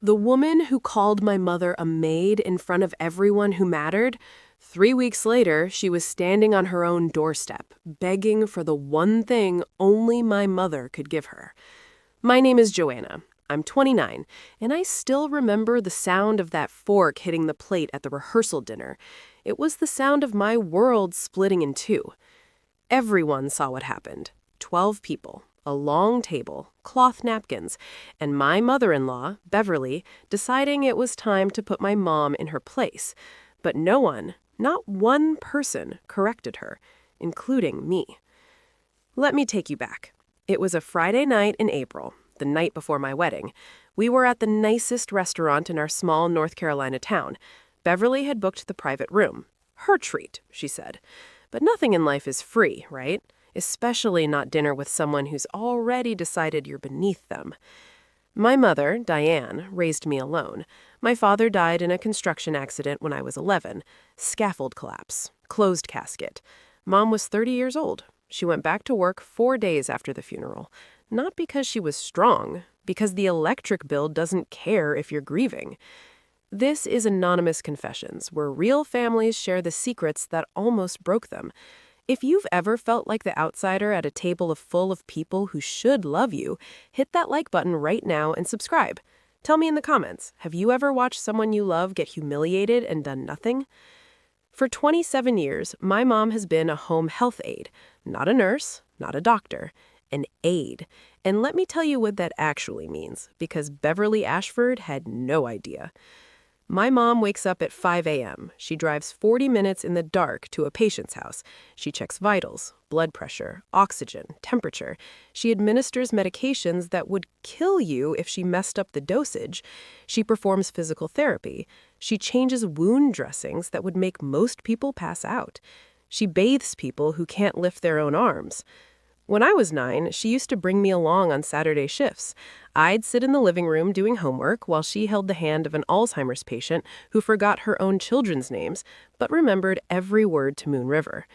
The woman who called my mother a maid in front of everyone who mattered, 3 weeks later, she was standing on her own doorstep, begging for the one thing only my mother could give her. My name is Joanna. I'm 29, and I still remember the sound of that fork hitting the plate at the rehearsal dinner. It was the sound of my world splitting in two. Everyone saw what happened. 12 people, a long table, cloth napkins, and my mother-in-law, Beverly, deciding it was time to put my mom in her place. But no one, not one person, corrected her, including me. Let me take you back. It was a Friday night in April, the night before my wedding. We were at the nicest restaurant in our small North Carolina town. Beverly had booked the private room. Her treat, she said. But nothing in life is free, right? Especially not dinner with someone who's already decided you're beneath them. My mother, Diane, raised me alone. My father died in a construction accident when I was 11. Scaffold collapse. Closed casket. Mom was 30 years old. She went back to work 4 days after the funeral. Not because she was strong, because the electric bill doesn't care if you're grieving. This is Anonymous Confessions, where real families share the secrets that almost broke them. If you've ever felt like the outsider at a table full of people who should love you, hit that like button right now and subscribe. Tell me in the comments, have you ever watched someone you love get humiliated and done nothing? For 27 years, my mom has been a home health aide. Not a nurse, not a doctor, an aide. And let me tell you what that actually means, because Beverly Ashford had no idea. My mom wakes up at 5 a.m. She drives 40 minutes in the dark to a patient's house. She checks vitals, blood pressure, oxygen, temperature. She administers medications that would kill you if she messed up the dosage. She performs physical therapy. She changes wound dressings that would make most people pass out. She bathes people who can't lift their own arms. When I was 9, she used to bring me along on Saturday shifts. I'd sit in the living room doing homework while she held the hand of an Alzheimer's patient who forgot her own children's names, but remembered every word to Moon River.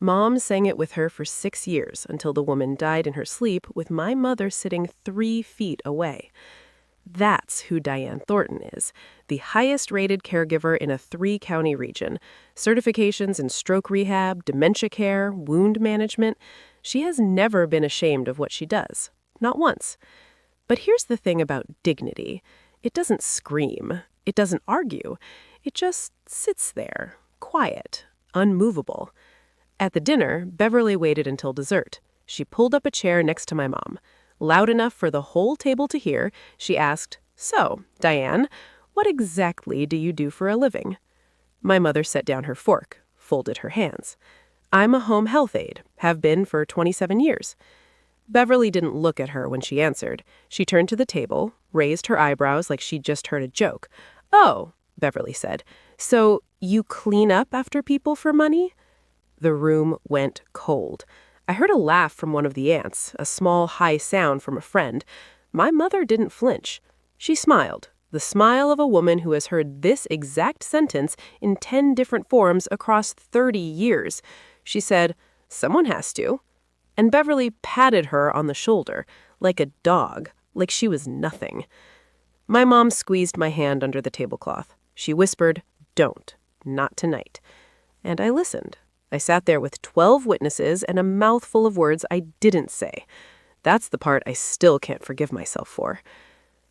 Mom sang it with her for 6 years until the woman died in her sleep with my mother sitting 3 feet away. That's who Diane Thornton is, the highest-rated caregiver in a 3-county region. Certifications in stroke rehab, dementia care, wound management. She has never been ashamed of what she does. Not once. But here's the thing about dignity. It doesn't scream. It doesn't argue. It just sits there, quiet, unmovable. At the dinner, Beverly waited until dessert. She pulled up a chair next to my mom. Loud enough for the whole table to hear, she asked, "So, Diane, what exactly do you do for a living?" My mother set down her fork, folded her hands. "I'm a home health aide, have been for 27 years. Beverly didn't look at her when she answered. She turned to the table, raised her eyebrows like she'd just heard a joke. "Oh," Beverly said, "so you clean up after people for money?" The room went cold. I heard a laugh from one of the aunts, a small, high sound from a friend. My mother didn't flinch. She smiled, the smile of a woman who has heard this exact sentence in 10 different forms across 30 years. She said, "Someone has to." And Beverly patted her on the shoulder, like a dog, like she was nothing. My mom squeezed my hand under the tablecloth. She whispered, "Don't, not tonight." And I listened. I sat there with 12 witnesses and a mouthful of words I didn't say. That's the part I still can't forgive myself for.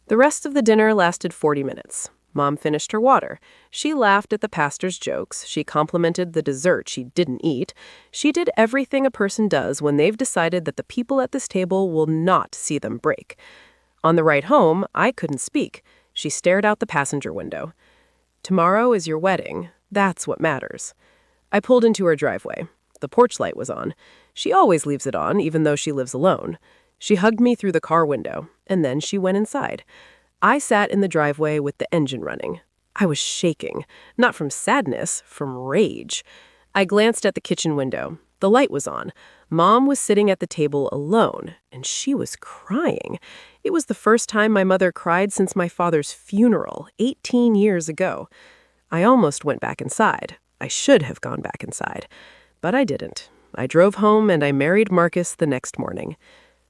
The rest of the dinner lasted 40 minutes. Mom finished her water. She laughed at the pastor's jokes. She complimented the dessert she didn't eat. She did everything a person does when they've decided that the people at this table will not see them break. On the ride home, I couldn't speak. She stared out the passenger window. "Tomorrow is your wedding. That's what matters." I pulled into her driveway. The porch light was on. She always leaves it on, even though she lives alone. She hugged me through the car window, and then she went inside. I sat in the driveway with the engine running. I was shaking, not from sadness, from rage. I glanced at the kitchen window. The light was on. Mom was sitting at the table alone, and she was crying. It was the first time my mother cried since my father's funeral, 18 years ago. I almost went back inside. I should have gone back inside, but I didn't. I drove home and I married Marcus the next morning.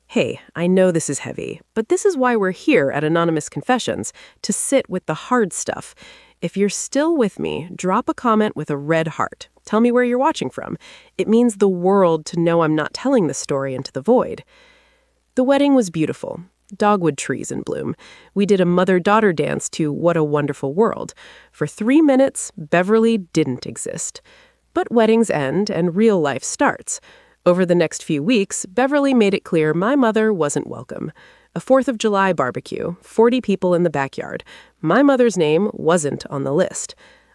Hey, I know this is heavy, but this is why we're here at Anonymous Confessions, to sit with the hard stuff. If you're still with me, drop a comment with a red heart. Tell me where you're watching from. It means the world to know I'm not telling the story into the void. The wedding was beautiful. Dogwood trees in bloom. We did a mother-daughter dance to What a Wonderful World. For 3 minutes, Beverly didn't exist. But weddings end and real life starts. Over the next few weeks, Beverly made it clear my mother wasn't welcome. A 4th of July barbecue, 40 people in the backyard. My mother's name wasn't on the list.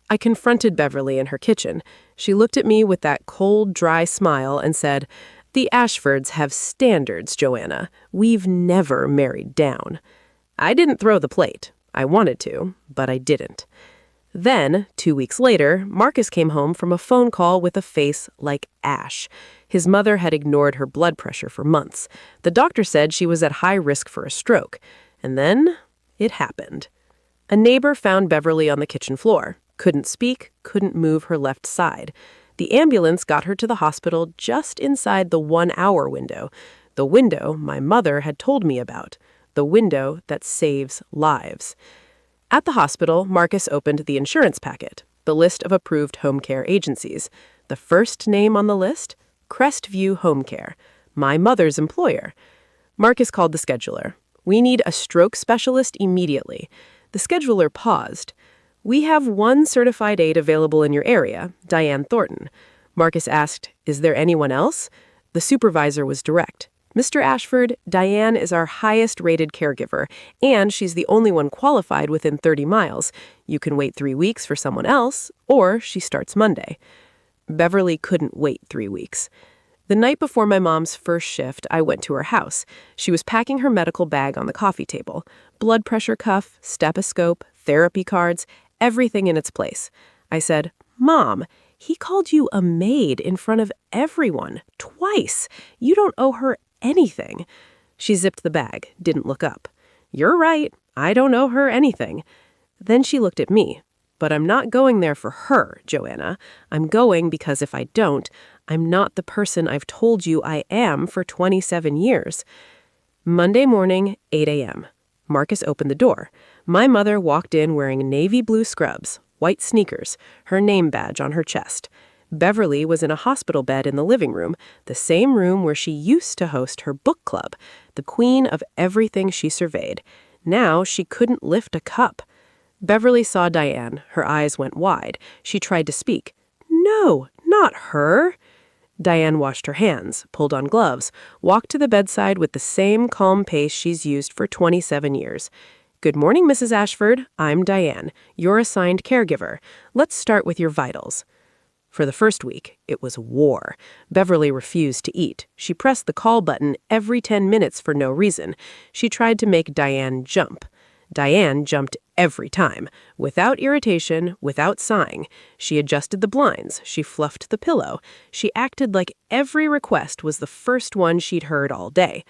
I confronted Beverly in her kitchen. She looked at me with that cold, dry smile and said, "The Ashfords have standards, Joanna. We've never married down." I didn't throw the plate. I wanted to, but I didn't. Then, 2 weeks later, Marcus came home from a phone call with a face like ash. His mother had ignored her blood pressure for months. The doctor said she was at high risk for a stroke. And then, it happened. A neighbor found Beverly on the kitchen floor. Couldn't speak, couldn't move her left side. The ambulance got her to the hospital just inside the 1-hour window. The window my mother had told me about. The window that saves lives. At the hospital, Marcus opened the insurance packet, the list of approved home care agencies. The first name on the list? Crestview Home Care, my mother's employer. Marcus called the scheduler. "We need a stroke specialist immediately." The scheduler paused. "We have one certified aide available in your area, Diane Thornton." Marcus asked, "Is there anyone else?" The supervisor was direct. "Mr. Ashford, Diane is our highest-rated caregiver, and she's the only one qualified within 30 miles. You can wait 3 weeks for someone else, or she starts Monday." Beverly couldn't wait 3 weeks. The night before my mom's first shift, I went to her house. She was packing her medical bag on the coffee table. Blood pressure cuff, stethoscope, therapy cards, everything in its place. I said, "Mom, he called you a maid in front of everyone, twice. You don't owe her anything." She zipped the bag, didn't look up. "You're right. I don't owe her anything." Then she looked at me. "But I'm not going there for her, Joanna. I'm going because if I don't, I'm not the person I've told you I am for 27 years. Monday morning, 8 a.m. Marcus opened the door. My mother walked in wearing navy blue scrubs, white sneakers, her name badge on her chest. Beverly was in a hospital bed in the living room, the same room where she used to host her book club, the queen of everything she surveyed. Now she couldn't lift a cup. Beverly saw Diane. Her eyes went wide. She tried to speak. "No, not her." Diane washed her hands, pulled on gloves, walked to the bedside with the same calm pace she's used for 27 years. "Good morning, Mrs. Ashford. I'm Diane, your assigned caregiver. Let's start with your vitals." For the first week, it was war. Beverly refused to eat. She pressed the call button every 10 minutes for no reason. She tried to make Diane jump. Diane jumped every time, without irritation, without sighing. She adjusted the blinds. She fluffed the pillow. She acted like every request was the first one she'd heard all day.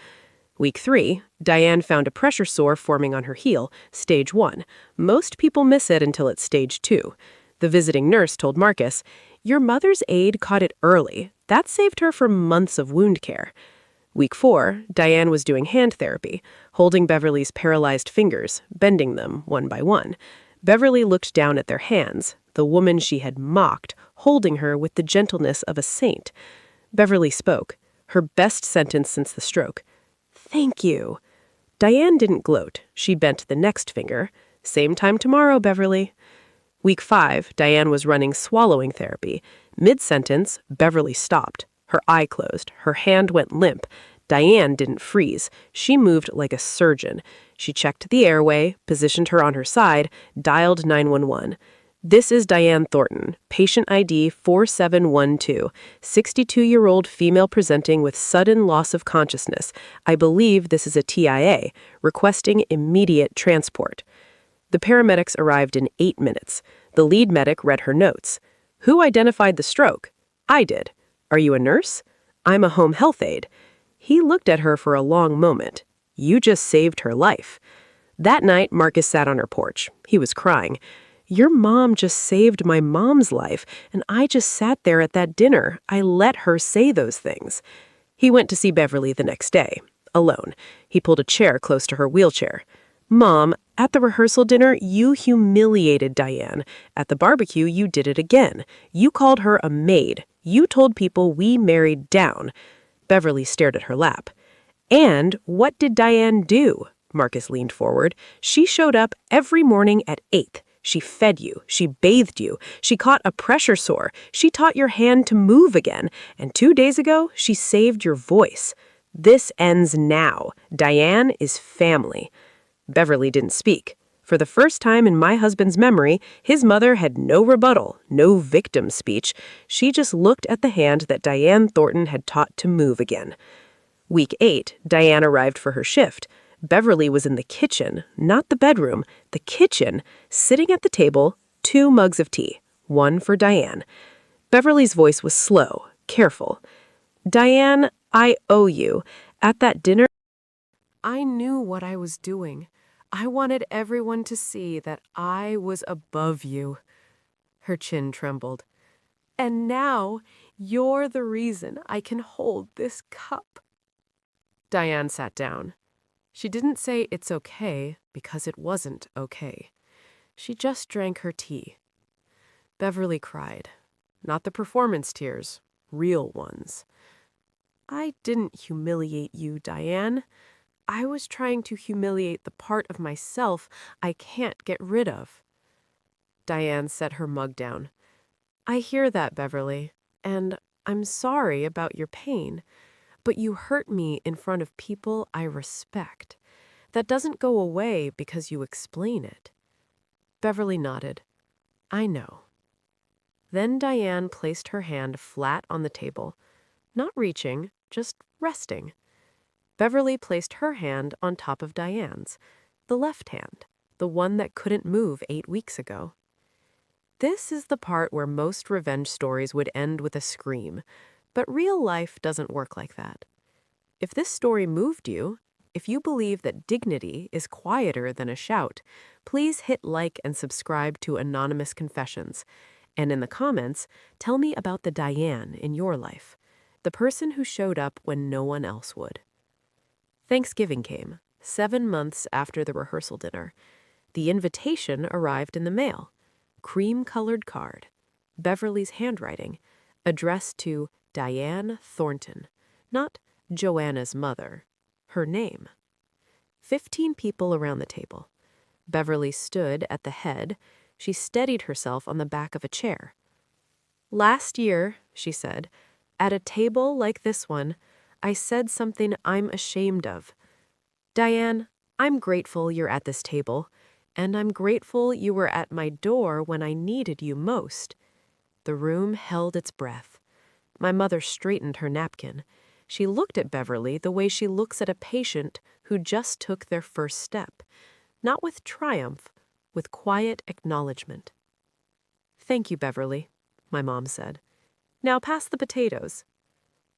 Week 3, Diane found a pressure sore forming on her heel, stage 1. Most people miss it until it's stage 2. The visiting nurse told Marcus, "Your mother's aide caught it early. That saved her from months of wound care." Week 4, Diane was doing hand therapy, holding Beverly's paralyzed fingers, bending them one by one. Beverly looked down at their hands, the woman she had mocked, holding her with the gentleness of a saint. Beverly spoke, her best sentence since the stroke. "Thank you." Diane didn't gloat. She bent the next finger. "Same time tomorrow, Beverly." Week 5, Diane was running swallowing therapy. Mid-sentence, Beverly stopped. Her eye closed. Her hand went limp. Diane didn't freeze. She moved like a surgeon. She checked the airway, positioned her on her side, dialed 911. "This is Diane Thornton, patient ID 4712, 62-year-old female presenting with sudden loss of consciousness. I believe this is a TIA, requesting immediate transport." The paramedics arrived in 8 minutes. The lead medic read her notes. "Who identified the stroke?" "I did." "Are you a nurse?" "I'm a home health aide." He looked at her for a long moment. "You just saved her life." That night, Marcus sat on her porch. He was crying. "Your mom just saved my mom's life, and I just sat there at that dinner. I let her say those things." He went to see Beverly the next day. alone. He pulled a chair close to her wheelchair. Mom, at the rehearsal dinner, you humiliated Diane. At the barbecue, you did it again. You called her a maid. You told people we married down. Beverly stared at her lap. And what did Diane do? Marcus leaned forward. She showed up every morning at 8. She fed you. She bathed you. She caught a pressure sore. She taught your hand to move again. And 2 days ago, she saved your voice. This ends now. Diane is family. Beverly didn't speak. For the first time in my husband's memory, his mother had no rebuttal, no victim speech. She just looked at the hand that Diane Thornton had taught to move again. Week 8, Diane arrived for her shift. Beverly was in the kitchen, not the bedroom, the kitchen, sitting at the table, 2 mugs of tea, 1 for Diane. Beverly's voice was slow, careful. Diane, I owe you. At that dinner, I knew what I was doing. I wanted everyone to see that I was above you. Her chin trembled. And now you're the reason I can hold this cup. Diane sat down. She didn't say it's okay because it wasn't okay. She just drank her tea. Beverly cried. Not the performance tears, real ones. I didn't humiliate you, Diane. I was trying to humiliate the part of myself I can't get rid of. Diane set her mug down. I hear that, Beverly, and I'm sorry about your pain, but you hurt me in front of people I respect. That doesn't go away because you explain it. Beverly nodded. I know. Then Diane placed her hand flat on the table, not reaching, just resting. Beverly placed her hand on top of Diane's, the left hand, the one that couldn't move 8 weeks ago. This is the part where most revenge stories would end with a scream, but real life doesn't work like that. If this story moved you, if you believe that dignity is quieter than a shout, please hit like and subscribe to Anonymous Confessions. And in the comments, tell me about the Diane in your life, the person who showed up when no one else would. Thanksgiving came, 7 months after the rehearsal dinner. The invitation arrived in the mail. Cream-colored card, Beverly's handwriting, addressed to Diane Thornton, not Joanna's mother, her name. 15 people around the table. Beverly stood at the head. She steadied herself on the back of a chair. Last year, she said, at a table like this one, I said something I'm ashamed of. Diane, I'm grateful you're at this table, and I'm grateful you were at my door when I needed you most. The room held its breath. My mother straightened her napkin. She looked at Beverly the way she looks at a patient who just took their first step, not with triumph, with quiet acknowledgement. Thank you, Beverly, my mom said. Now pass the potatoes.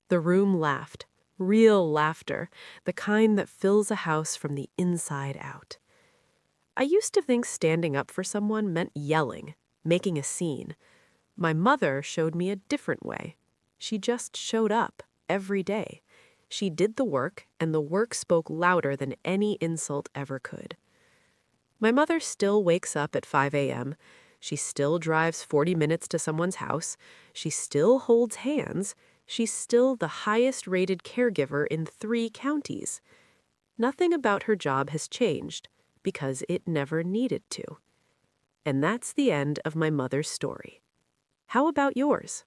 The room laughed, real laughter, the kind that fills a house from the inside out. I used to think standing up for someone meant yelling, making a scene. My mother showed me a different way. She just showed up every day. She did the work, and the work spoke louder than any insult ever could. My mother still wakes up at 5 a.m. She still drives 40 minutes to someone's house. She still holds hands. She's still the highest-rated caregiver in 3 counties. Nothing about her job has changed, because it never needed to. And that's the end of my mother's story. How about yours?